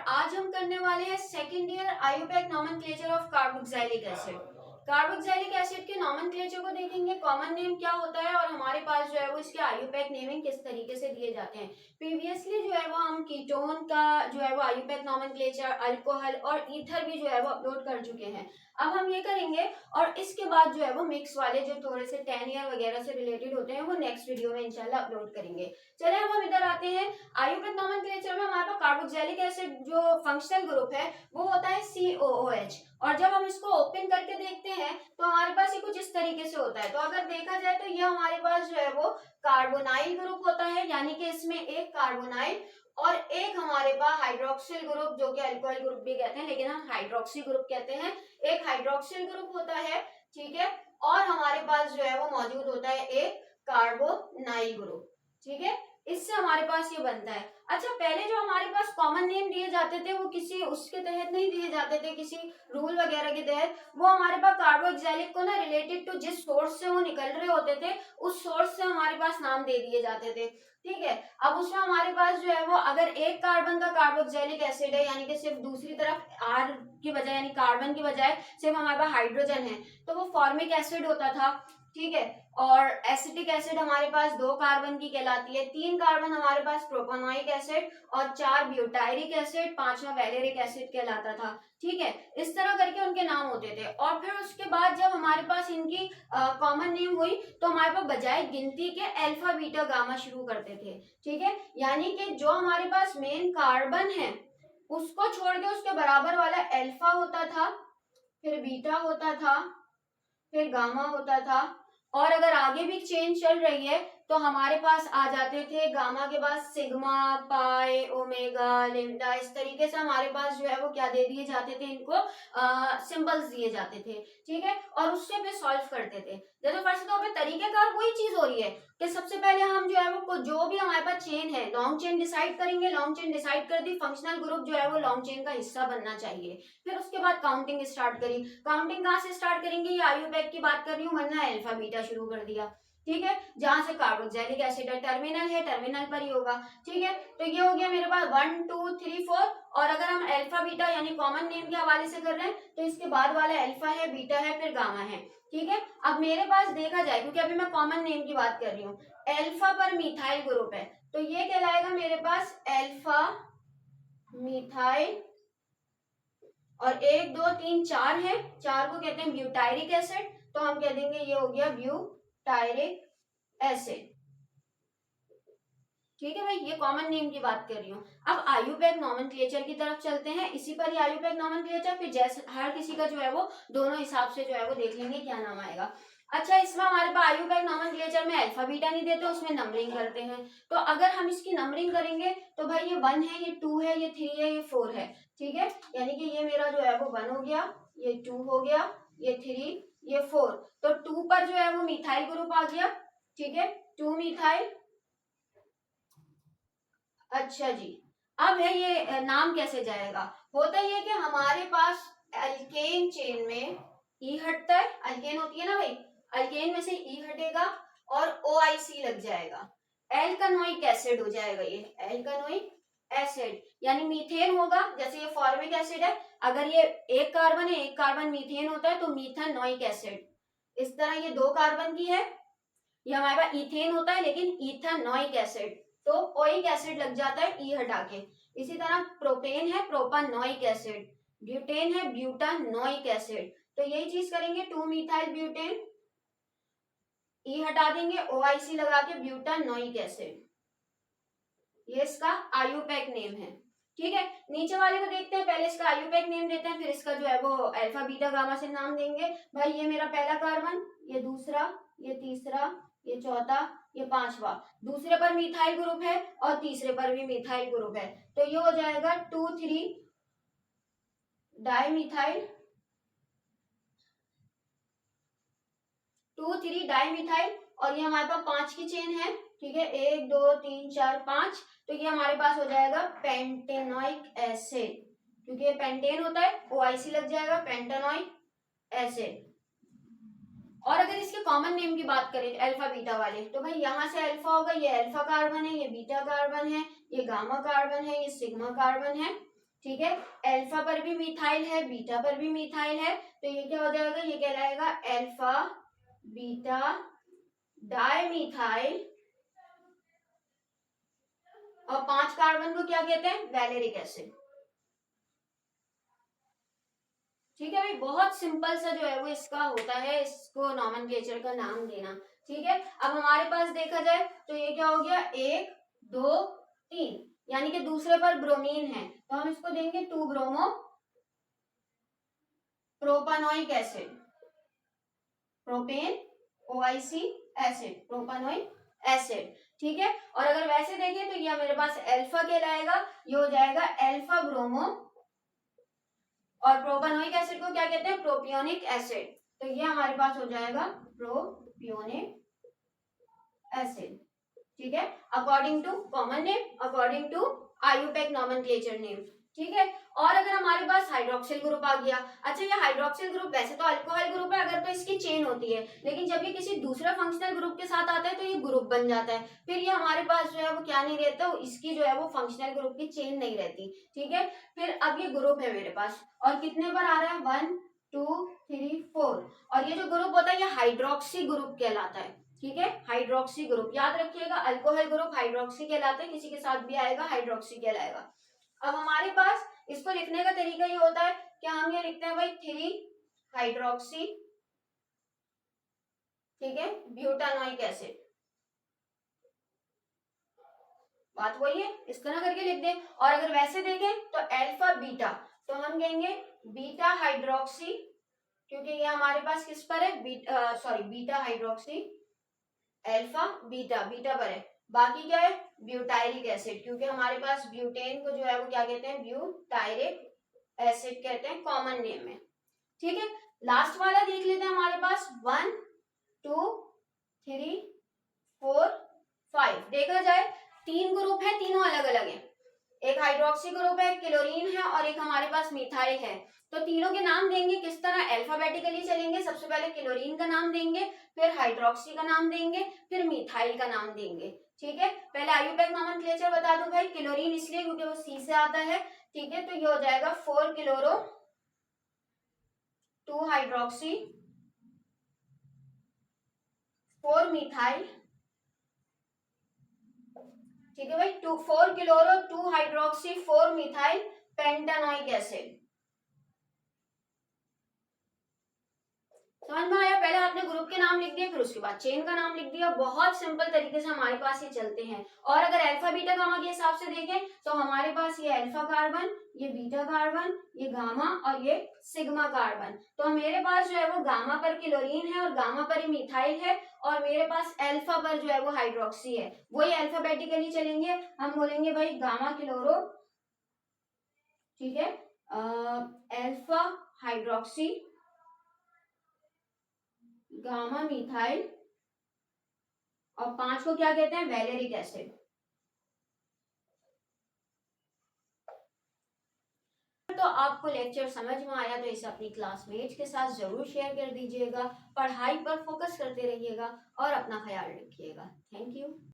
आज हम करने वाले हैं second year IUPAC nomenclature of carboxylic acid. Carboxylic acid के नॉमेनक्लेचर को देखेंगे, कॉमन नेम क्या होता है और हमारे पास जो है वो इसके आयुपैक नेमिंग किस तरीके से दिए जाते हैं। प्रीवियसली जो है वो हम कीटोन का जो है वो आयुपैक नॉमेनक्लेचर, अल्कोहल और ईथर भी जो है वो अपलोड कर चुके हैं। अब हम ये करेंगे और इसके बाद जो है वो मिक्स वाले जो थोड़े से 10 ईयर वगैरह से रिलेटेड होते हैं वो नेक्स्ट वीडियो में इंशाल्लाह अपलोड करेंगे। चलिए अब हम इधर आते हैं। आयुपैक नॉमेनक्लेचर में हमारे पास कार्बोक्सिलिक एसिड जो फंक्शनल ग्रुप है वो होता है COOH, और जब हम इसको ओपन करके देखते हैं तो हमारे पास ये कुछ इस तरीके से होता है। तो अगर देखा जाए तो ये हमारे पास जो है वो कार्बोनाइल ग्रुप होता है, यानी कि इसमें एक कार्बोनाइल और एक हमारे पास हाइड्रोक्सिल ग्रुप जो कि अल्कोहल ग्रुप भी कहते हैं, लेकिन हम हाइड्रोक्सी ग्रुप कहते हैं। एक हाइड्रोक्सिल ग्रुप होता है, ठीक है, और हमारे पास जो है वो मौजूद होता है एक कार्बोनाइल ग्रुप, ठीक है। इससे हमारे पास ये बनता है। अच्छा, पहले जो हमारे पास कॉमन नेम दिए जाते थे वो किसी उसके तहत नहीं दिए जाते थे, किसी रूल वगैरह के तहत। वो हमारे पास कार्बोक्सिलिक को ना रिलेटेड टू जिस सोर्स से वो निकल रहे होते थे उस सोर्स से हमारे पास नाम दे दिए जाते थे, ठीक है। अब उसमें हमारे पास जो है वो अगर एक कार्बन का कार्बोक्सिलिक एसिड है, यानी कि सिर्फ दूसरी तरफ R की बजाय यानी कार्बन की बजाय सिर्फ हमारे पास हाइड्रोजन है, तो वो फॉर्मिक एसिड होता था, ठीक है। और एसिटिक एसिड हमारे पास 2 कार्बन की कहलाती है, 3 कार्बन हमारे पास प्रोपेनोइक एसिड और 4 ब्यूटायरिक एसिड, 5वां वैलेरिक एसिड कहलाता था, ठीक है। इस तरह करके उनके नाम होते थे। और फिर उसके बाद जब हमारे पास इनकी कॉमन नेम हुई तो हमारे पास बजाय गिनती के अल्फा बीटा गामा शुरू करते थे, ठीक है। यानी कि जो हमारे पास मेन कार्बन है उसको छोड़ के उसके बराबर वाला अल्फा होता था, फिर बीटा होता था, फिर गामा होता था, और अगर आगे भी चेंज चल रही है तो हमारे पास आ जाते थे गामा के बाद सिग्मा, पाई, ओमेगा, लेम्डा। इस तरीके से हमारे पास जो है वो क्या दे दिए जाते थे, इनको सिंबल्स दिए जाते थे, ठीक है। और उससे फिर सॉल्व करते थे। जैसे फर्स्ट तो हमें तरीकेकार वही चीज हो रही है कि सबसे पहले हम जो है वो जो भी हमारे पास चेन है लॉन्ग चेन डिसाइड करेंगे। लॉन्ग चेन डिसाइड कर दी, फंक्शनल ग्रुप जो है वो लॉन्ग चेन का हिस्सा बनना चाहिए। फिर उसके बाद काउंटिंग स्टार्ट करी। काउंटिंग कहाँ से स्टार्ट करेंगे, ये आयुपैक की बात कर रही हूँ, वरना अल्फा बीटा शुरू कर दिया, ठीक है। जहां से कार्बोक्सिलिक एसिड है, टर्मिनल पर ही होगा, ठीक है। तो ये हो गया मेरे पास 1 2 3 4। और अगर हम अल्फा बीटा यानी कॉमन नेम के हवाले से कर रहे हैं तो इसके बाद वाला अल्फा है, बीटा है, फिर गामा है, ठीक है। अब मेरे पास देखा जाए, क्योंकि अभी मैं कॉमन नेम की बात कर रही हूँ, अल्फा पर मिथाइल ग्रुप है तो ये कहलाएगा मेरे पास अल्फा मिथाइल। और 1 2 3 4 है, 4 को कहते हैं ब्यूटायरिक एसिड, तो हम कह देंगे ये हो गया ब्यूटायरिक एसिड, ठीक है भाई। ये कॉमन नेम की बात कर रही हूँ। अब आयुपैक नॉमेनक्लेचर की तरफ चलते हैं। इसी पर ही आयुपैक नॉमेनक्लेचर, फिर जैसे हर किसी का जो है वो दोनों हिसाब से जो है वो देख लेंगे क्या नाम आएगा। अच्छा, इसमें हमारे पास आयुपैक नॉमेनक्लेचर में अल्फा बीटा नहीं देते, उसमें नंबरिंग करते हैं। तो अगर हम इसकी नंबरिंग करेंगे तो भाई ये 1 है, ये 2 है, ये 3 है, ये 4 है, ठीक है। यानी कि ये मेरा जो है वो 1 हो गया, ये 2 हो गया, ये 3, ये 4। तो 2 पर जो है वो मिथाइल ग्रुप आ गया, ठीक है, 2 मिथाइल। अच्छा जी, अब है ये नाम कैसे जाएगा। होता ये कि हमारे पास अल्केन चेन में ई हटता है, अल्केन होती है ना भाई, अल्केन में से ई हटेगा और OIC लग जाएगा, एल्कानोइक एसिड हो जाएगा। ये एल्कानोइक एसिड यानी मीथेन होगा। जैसे ये फॉर्मिक एसिड है, अगर ये एक कार्बन है, एक कार्बन मीथेन होता है तो मीथानोइक एसिड। इस तरह ये 2 कार्बन की है, ये हमारे पास इथेन होता है लेकिन इथानोइक एसिड, तो ओइक एसिड लग जाता है ई हटा के। इसी तरह प्रोपेन है, प्रोपानोइक एसिड, ब्यूटेन है, ब्यूटानोइक एसिड। तो यही चीज करेंगे, 2 मिथाइल ब्यूटेन, ई हटा देंगे, OIC लगा के ब्यूटानोइक एसिड। ये इसका आयुपैक नेम है, ठीक है। नीचे वाले को देखते हैं, पहले इसका आयुपैक नेम देते हैं, फिर इसका जो है वो अल्फा बीटा गामा से नाम देंगे। भाई ये मेरा पहला कार्बन, ये दूसरा, ये तीसरा, ये चौथा, ये 5वां। दूसरे पर मिथाइल ग्रुप है और तीसरे पर भी मिथाइल ग्रुप है, तो ये हो जाएगा 2 3 डाइमिथाइल, 2 3 डाइमिथाइल। और ये हमारे पास 5 की चेन है, ठीक है, 1 2 3 4 5। तो ये हमारे पास हो जाएगा पेंटेनोइक एसिड, क्योंकि ये पेंटेन होता है, OIC लग जाएगा, पेंटेनोइक एसिड। और अगर इसके कॉमन नेम की बात करें अल्फा बीटा वाले, तो भाई यहाँ से अल्फा होगा, ये अल्फा कार्बन है, ये बीटा कार्बन है, ये गामा कार्बन है, ये सिग्मा कार्बन है, ठीक है, अल्फा पर भी मिथाइल है, बीटा पर भी मिथाइल है, तो ये क्या हो जाएगा, ये कहलाएगा अल्फा बीटा डाइमिथाइल। और 5 कार्बन को क्या कहते हैं, वैलेरिक एसिड। ठीक है भाई, बहुत सिंपल सा जो है वो इसका होता है, इसको नॉमेनक्लेचर का नाम देना। ठीक है, अब हमारे पास देखा जाए तो ये क्या हो गया, 1 2 3, यानी कि दूसरे पर ब्रोमीन है तो हम इसको देंगे 2 bromo propanoic acid, propane OIC acid, propanoic acid. ठीक है, और अगर वैसे देखें तो ये मेरे पास अल्फा कहलाएगा, ये हो जाएगा अल्फा ब्रोमो, और प्रोपानोइक एसिड को क्या कहते हैं, प्रोपियोनिक एसिड, तो ये हमारे पास हो जाएगा प्रोपियोनिक एसिड। ठीक है, according to common name, according to IUPAC nomenclature name. ठीक है, और अगर हमारे पास हाइड्रोक्सिल ग्रुप आ गया, अच्छा ये हाइड्रोक्सिल ग्रुप वैसे तो अल्कोहल ग्रुप है अगर तो इसकी चेन होती है, लेकिन जब ये किसी दूसरे फंक्शनल ग्रुप के साथ आता है तो ये ग्रुप बन जाता है, फिर ये हमारे पास जो है वो क्या नहीं रहता, इसकी जो है वो फंक्शनल ग्रुप की चेन नहीं रहती। ठीक है, फिर अब ये ग्रुप है मेरे पास और कितने पर आ रहा है, 1 2 3 4, और ये जो ग्रुप होता है ये हाइड्रोक्सी ग्रुप कहलाता है। ठीक है, हाइड्रोक्सी ग्रुप याद रखिएगा, अल्कोहल ग्रुप हाइड्रोक्सी कहलाते हैं, किसी के साथ भी आएगा हाइड्रोक्सी कहलाएगा। अब हमारे पास इसको लिखने का तरीका ये होता है कि हम ये लिखते हैं भाई 3 हाइड्रोक्सी, ठीक है, ब्यूटानोइक एसिड, बात वही है, इस तरह करके लिख दें। और अगर वैसे देखें तो अल्फा बीटा, तो हम कहेंगे बीटा हाइड्रोक्सी, क्योंकि ये हमारे पास किस पर है, beta hydroxy, alpha beta, beta पर है। बाकी क्या है, ब्यूटाइलिक एसिड, क्योंकि हमारे पास ब्यूटेन को जो है वो क्या कहते हैं, ब्यूटाइलिक एसिड कहते हैं कॉमन नेम में। ठीक है, लास्ट वाला देख लेते हैं, हमारे पास 1 2 3 4 5, देखा जाए 3 ग्रुप है, तीनों अलग अलग है, एक हाइड्रोक्सी ग्रुप है, क्लोरीन है, और एक हमारे पास मिथाइल है। तो तीनों के नाम देंगे किस तरह, अल्फाबेटिकली चलेंगे, सबसे पहले क्लोरीन का नाम देंगे, फिर हाइड्रोक्सी का नाम देंगे, फिर मिथाइल का नाम देंगे। ठीक है, पहले आईयूपैक नॉमेनक्लेचर बता दूं भाई, क्लोरीन इसलिए क्योंकि वो सी से आता है। ठीक है, तो ये हो जाएगा 4 क्लोरो 2 हाइड्रोक्सी 4 मिथाइल। ठीक है भाई, 4 chloro 2 hydroxy 4 methyl pentanoic acid. समझ में आया, पहले आपने ग्रुप के नाम लिख दिए, फिर उसके बाद चेन का नाम लिख दिया, बहुत सिंपल तरीके से हमारे पास ये चलते हैं। और अगर अल्फा बीटा गामा के हिसाब से देखें तो हमारे पास ये अल्फा कार्बन, ये बीटा कार्बन, ये गामा और ये सिग्मा कार्बन। तो मेरे पास जो है वो गामा पर क्लोरीन है और गामा पर ही मिथाइल है, और मेरे पास अल्फा पर जो है वो हाइड्रोक्सी है, वही अल्फाबेटिकली चलेंगे, हम बोलेंगे भाई गामा क्लोरो, ठीक है, अल्फा हाइड्रोक्सी गामा मिथाइल, और 5 को क्या कहते हैं, वैलेरिक एसिड। तो आपको लेक्चर समझ में आया तो इसे अपनी क्लासमेट्स के साथ जरूर शेयर कर दीजिएगा, पढ़ाई पर फोकस करते रहिएगा और अपना ख्याल रखिएगा। Thank you.